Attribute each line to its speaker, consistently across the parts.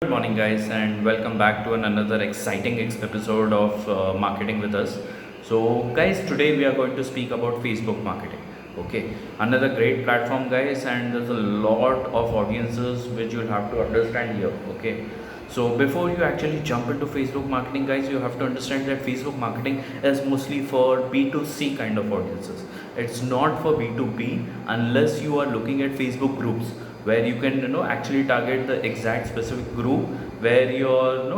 Speaker 1: Good morning, guys, and welcome back to another exciting episode of Marketing with Us. So, guys, today we are going to speak about Facebook marketing. Okay, another great platform, guys, and there's a lot of audiences which you'll have to understand here. Okay, so before you actually jump into Facebook marketing, guys, you have to understand that Facebook marketing is mostly for B2C kind of audiences. It's not for B2B unless you are looking at Facebook groups where you can actually target the exact specific group where your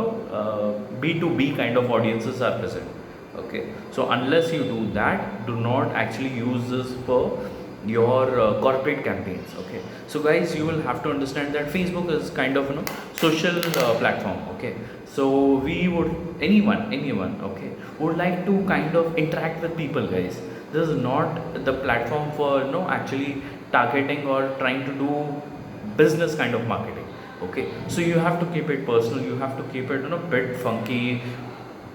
Speaker 1: B2B kind of audiences are present. Okay, so unless you do that, do not actually use this for your corporate campaigns. Okay, so guys, you will have to understand that Facebook is kind of social platform. Okay, so we would anyone okay would like to kind of interact with people, guys. This is not the platform for actually targeting or trying to do business kind of marketing. Okay, so you have to keep it personal, you have to keep it bit funky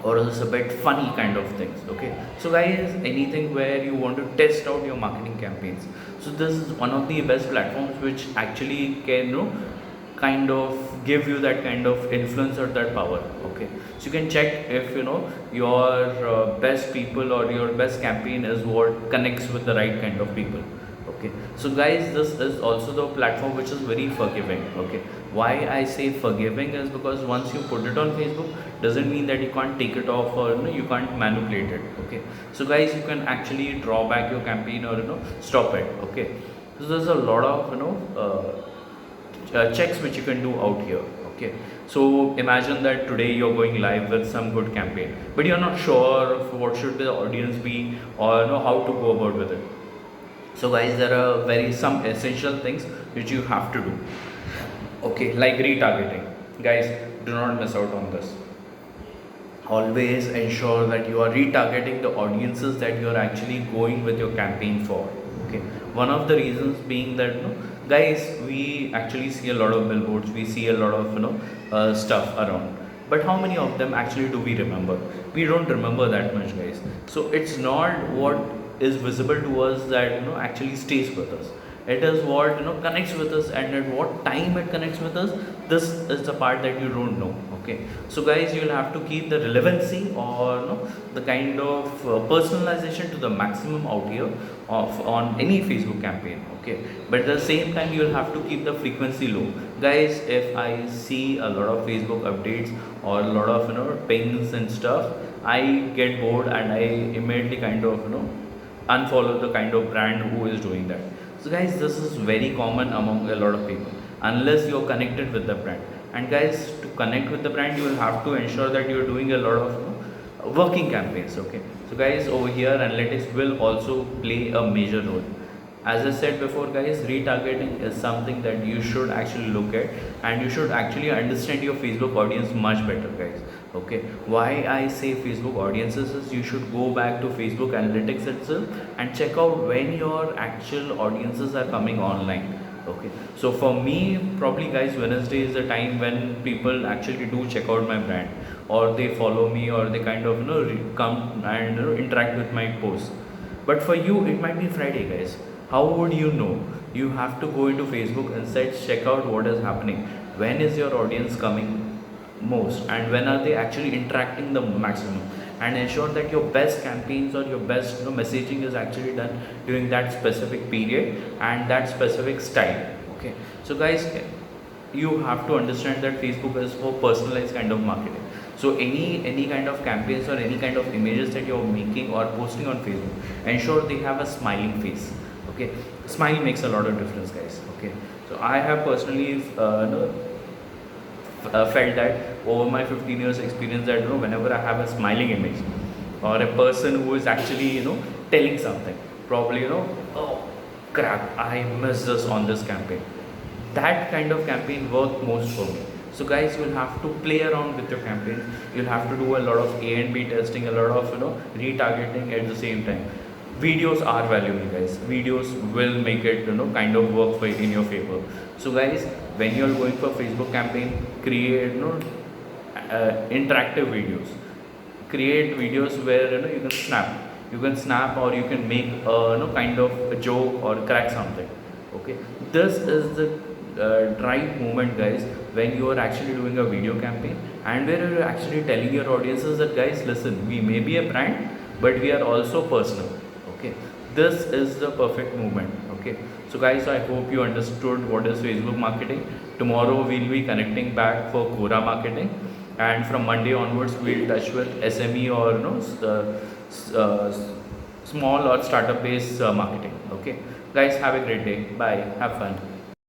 Speaker 1: or else a bit funny kind of things. Okay, so guys, anything where you want to test out your marketing campaigns, so this is one of the best platforms which actually can kind of give you that kind of influence or that power. Okay, so you can check if your best people or your best campaign is what connects with the right kind of people. Okay, so guys, this is also the platform which is very forgiving. Okay, why I say forgiving is because once you put it on Facebook doesn't mean that you can't take it off or you can't manipulate it. Okay, so guys, you can actually draw back your campaign or stop it. Okay, so there's a lot of checks which you can do out here. Okay, so imagine that today you're going live with some good campaign, but you're not sure of what should the audience be or how to go about with it. So guys, there are very some essential things which you have to do. Okay, like retargeting. Guys, do not miss out on this. Always ensure that you are retargeting the audiences that you are actually going with your campaign for. Okay, one of the reasons being that guys, we actually see a lot of billboards, we see a lot of stuff around, but how many of them actually do we remember? We don't remember that much, guys. So it's not what is visible to us that actually stays with us. It is what connects with us, and at what time it connects with us. This is the part that you don't know. Okay, so guys, you'll have to keep the relevancy or the kind of personalization to the maximum out here of on any Facebook campaign. Okay, but at the same time you'll have to keep the frequency low. Guys, if I see a lot of Facebook updates or a lot of pings and stuff, I get bored and I immediately kind of unfollow the kind of brand who is doing that. So guys, this is very common among a lot of people unless you're connected with the brand. And guys, to connect with the brand, you will have to ensure that you're doing a lot of working campaigns. Okay, so guys, over here analytics will also play a major role. As I said before, guys, retargeting is something that you should actually look at, and you should actually understand your Facebook audience much better, guys. Okay, why I say Facebook audiences is you should go back to Facebook analytics itself and check out when your actual audiences are coming online. Okay, so for me, probably, guys, Wednesday is the time when people actually do check out my brand, or they follow me, or they kind of come and interact with my posts. But for you, it might be Friday, guys. How would you know? You have to go into Facebook and check out what is happening. When is your audience coming most, and when are they actually interacting the maximum? And ensure that your best campaigns or your best messaging is actually done during that specific period and that specific style. Okay, so guys, you have to understand that Facebook is for personalized kind of marketing. So any kind of campaigns or any kind of images that you're making or posting on Facebook, ensure they have a smiling face. Okay, smile makes a lot of difference, guys. Okay, so I have personally felt that over my 15 years experience that whenever I have a smiling image or a person who is actually telling something, probably oh crap, I missed this on this campaign, that kind of campaign worked most for me. So guys, you'll have to play around with your campaign, you'll have to do a lot of A and B testing, a lot of retargeting at the same time. Videos are valuable, guys. Videos will make it kind of work for in your favor. So guys, when you're going for Facebook campaign, create interactive videos, create videos where you can snap, or you can make kind of a joke or crack something. Okay, this is the right moment, guys, when you are actually doing a video campaign and where you're actually telling your audiences that, guys, listen, we may be a brand, but we are also personal. Okay, this is the perfect movement. Okay, so guys, I hope you understood what is Facebook marketing. Tomorrow we'll be connecting back for Quora marketing, and from Monday onwards we'll touch with SME or small or startup based marketing. Okay, guys, have a great day. Bye, have fun.